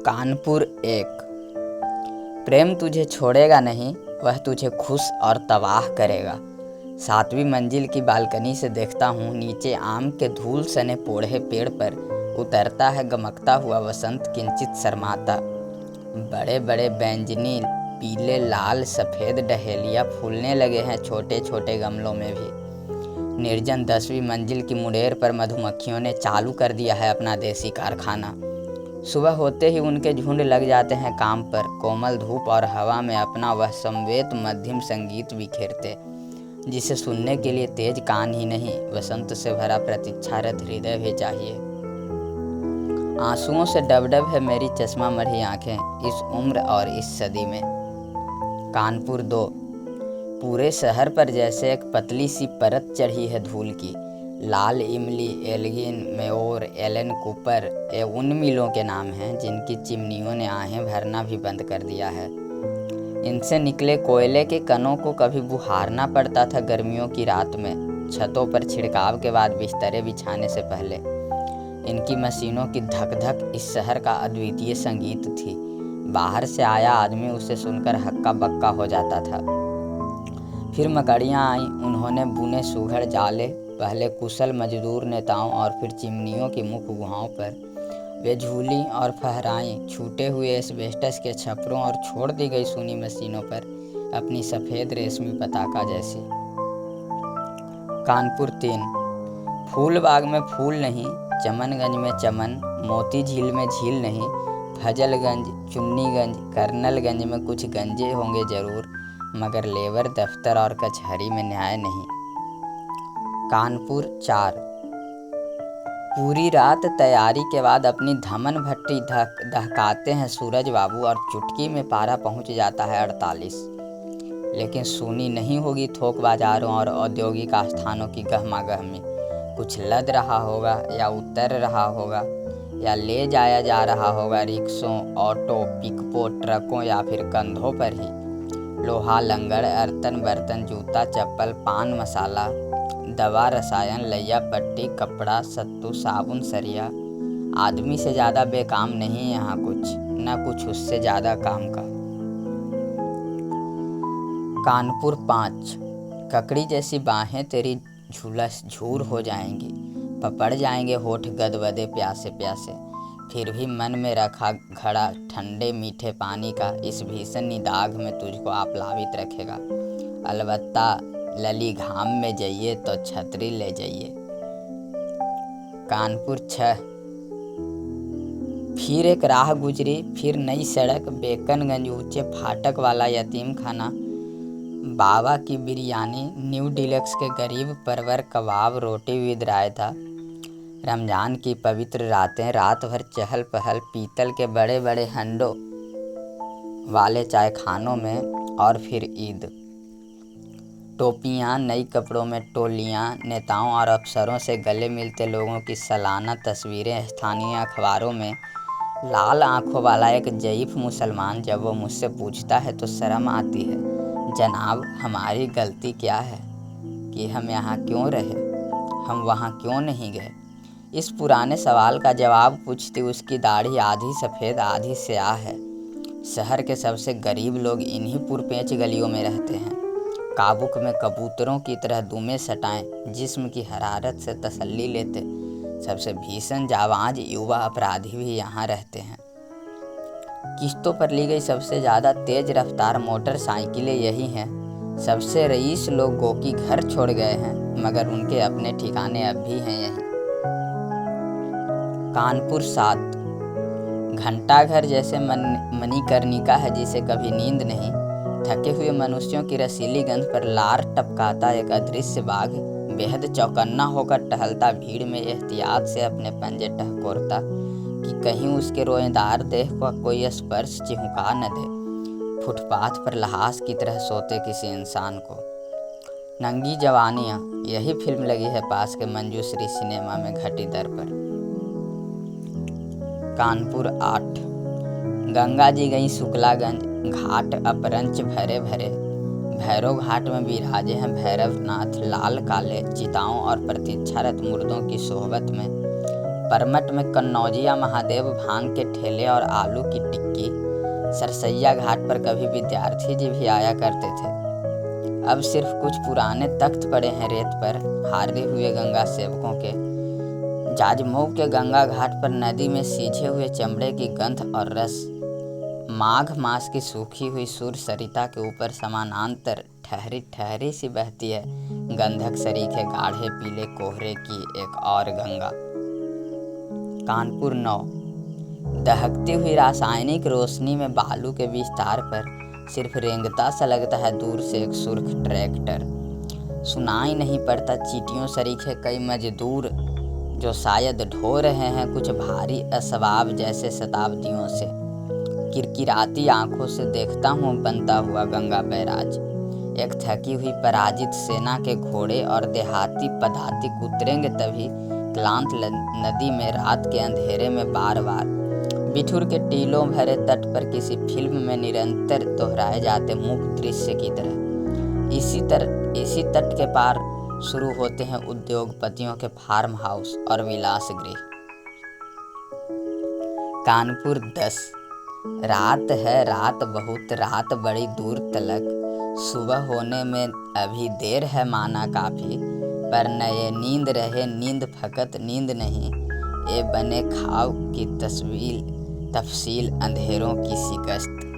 कानपुर एक। प्रेम तुझे छोड़ेगा नहीं, वह तुझे खुश और तबाह करेगा। 7वीं मंजिल की बालकनी से देखता हूँ, नीचे आम के धूल सने पोढ़े पेड़ पर उतरता है गमकता हुआ वसंत किंचित शर्माता। बड़े बड़े बैंजनी पीले लाल सफ़ेद डहेलिया फूलने लगे हैं छोटे छोटे गमलों में भी। निर्जन 10वीं मंजिल की मुंडेर पर मधुमक्खियों ने चालू कर दिया है अपना देसी कारखाना। सुबह होते ही उनके झुंड लग जाते हैं काम पर, कोमल धूप और हवा में अपना वह समवेत मध्यम संगीत बिखेरते, जिसे सुनने के लिए तेज कान ही नहीं, वसंत से भरा प्रतीक्षारत हृदय भी चाहिए। आंसुओं से डबडब है मेरी चश्मा मढ़ी आंखें इस उम्र और इस सदी में। कानपुर 2। पूरे शहर पर जैसे एक पतली सी परत चढ़ी है धूल की। लाल इमली, एल्गिन, मेओर, एलन कूपर ये उन मिलों के नाम हैं जिनकी चिमनियों ने आहें भरना भी बंद कर दिया है। इनसे निकले कोयले के कणों को कभी बुहारना पड़ता था गर्मियों की रात में, छतों पर छिड़काव के बाद बिस्तरे बिछाने से पहले। इनकी मशीनों की धक धक इस शहर का अद्वितीय संगीत थी। बाहर से आया आदमी उसे सुनकर हक्का बक्का हो जाता था। फिर मकड़ियाँ आईं, उन्होंने बुने सुघड़ जाले, पहले कुशल मजदूर नेताओं और फिर चिमनियों की मुख गुहाओं पर वे झूली और फहराईं, छूटे हुए एस्बेस्टस के छपरों और छोड़ दी गई सुनी मशीनों पर अपनी सफ़ेद रेशमी पताका जैसी। कानपुर 3। फूल बाग में फूल नहीं, चमनगंज में चमन, मोती झील में झील नहीं, फजलगंज, चुन्नीगंज, कर्नलगंज में कुछ गंजे होंगे ज़रूर, मगर लेबर दफ्तर और कचहरी में न्याय नहीं। कानपुर 4। पूरी रात तैयारी के बाद अपनी धमन भट्टी दहकाते हैं सूरज बाबू और चुटकी में पारा पहुंच जाता है 48। लेकिन सुनी नहीं होगी थोक बाजारों और औद्योगिक आस्थानों की गहमा गहमी। कुछ लद रहा होगा या उतर रहा होगा या ले जाया जा रहा होगा रिक्शों, ऑटो, पिकपो, ट्रकों या फिर कंधों पर ही। लोहा, लंगड़, अर्तन बर्तन, जूता चप्पल, पान मसाला, दवा, रसायन, लैया पट्टी, कपड़ा, सत्तू, साबुन, सरिया। आदमी से ज़्यादा बेकाम नहीं यहाँ कुछ, न कुछ उससे ज़्यादा काम का। कानपुर 5। ककड़ी जैसी बाहें तेरी झुलस झूर हो जाएंगी, पपड़ जाएंगे होठ गदगदे प्यासे प्यासे। फिर भी मन में रखा घड़ा ठंडे मीठे पानी का इस भीषण निदाघ में तुझको आप्लावित रखेगा। अलबत्ता लली घाम में जाइए तो छतरी ले जाइए। कानपुर 6। फिर एक राह गुजरी, फिर नई सड़क, बेकनगंज ऊंचे फाटक वाला यतीम खाना, बाबा की बिरयानी, न्यू डिलक्स के गरीब परवर कबाब, रोटी विद रायता। रमज़ान की पवित्र रातें, रात भर चहल पहल पीतल के बड़े बड़े हंडों वाले चाय खानों में, और फिर ईद। टोपियाँ, नई कपड़ों में टोलियाँ, नेताओं और अफसरों से गले मिलते लोगों की सालाना तस्वीरें स्थानीय अखबारों में। लाल आंखों वाला एक ज़ईफ़ मुसलमान जब वो मुझसे पूछता है तो शर्म आती है, जनाब हमारी गलती क्या है कि हम यहाँ क्यों रहे, हम वहाँ क्यों नहीं गए। इस पुराने सवाल का जवाब पूछती उसकी दाढ़ी आधी सफ़ेद आधी स्याह है। शहर के सबसे गरीब लोग इन्हीं पुरपेंच गलियों में रहते हैं। काबुक में कबूतरों की तरह दुमे सटाएं जिस्म की हरारत से तसल्ली लेते सबसे भीषण जाबाज युवा अपराधी भी यहाँ रहते हैं। किश्तों पर ली गई सबसे ज़्यादा तेज रफ्तार मोटरसाइकिलें यही हैं। सबसे रईस लोग गोकी घर छोड़ गए हैं, मगर उनके अपने ठिकाने अब भी हैं यहीं। कानपुर 7। घंटाघर जैसे मणिकर्णिका है जिसे कभी नींद नहीं। थके हुए मनुष्यों की रसीली गंध पर लार टपकाता एक अदृश्य बाघ बेहद चौकन्ना होकर टहलता, भीड़ में एहतियात से अपने पंजे टहकोरता कि कहीं उसके रोएदार देह को कोई स्पर्श चिहुका न दे। फुटपाथ पर लहास की तरह सोते किसी इंसान को। नंगी जवानियाँ, यही फिल्म लगी है पास के मंजूश्री सिनेमा में घटी दर पर। कानपुर 8। गंगा जी गई शुक्लागंज, घाट अपरंच भरे भरे। भैरव घाट में विराजे हैं भैरवनाथ लाल काले चिताओं और प्रतीक्षारत मुर्दों की सोहबत में। परमट में कन्नौजिया महादेव भांग के ठेले और आलू की टिक्की। सरसैया घाट पर कभी विद्यार्थी जी भी आया करते थे। अब सिर्फ कुछ पुराने तख्त पड़े हैं रेत पर, हारे हुए गंगा सेवकों के। जाजमऊ के गंगा घाट पर नदी में सींचे हुए चमड़े की गंध और रस। माघ मास की सूखी हुई सूर सरिता के ऊपर समानांतर ठहरी ठहरी सी बहती है गंधक सरीखे गाढ़े पीले कोहरे की एक और गंगा। कानपुर 9। दहकती हुई रासायनिक रोशनी में बालू के विस्तार पर सिर्फ रेंगता सा लगता है दूर से एक सुर्ख ट्रैक्टर। सुनाई नहीं पड़ता चींटियों सरीखे कई मजदूर जो शायद ढो रहे हैं कुछ भारी असबाब जैसे शताब्दियों से। किरकिराती आंखों से देखता हूँ बनता हुआ गंगा बैराज। एक थकी हुई पराजित सेना के घोड़े और देहाती पदातिक उतरेंगे तभी क्लांत नदी में रात के अंधेरे में बार बार बिठुर के टीलों भरे तट पर किसी फिल्म में निरंतर दोहराए जाते मूक दृश्य की तरह इसी तट के पार शुरू होते हैं उद्योगपतियों के फार्म हाउस और विलास गृह। कानपुर 10। रात है, रात बहुत, रात बड़ी दूर तलक। सुबह होने में अभी देर है माना काफ़ी, पर न ये नींद रहे नींद फकत नींद नहीं। ये बने खाव की तफसील अंधेरों की शिकस्त।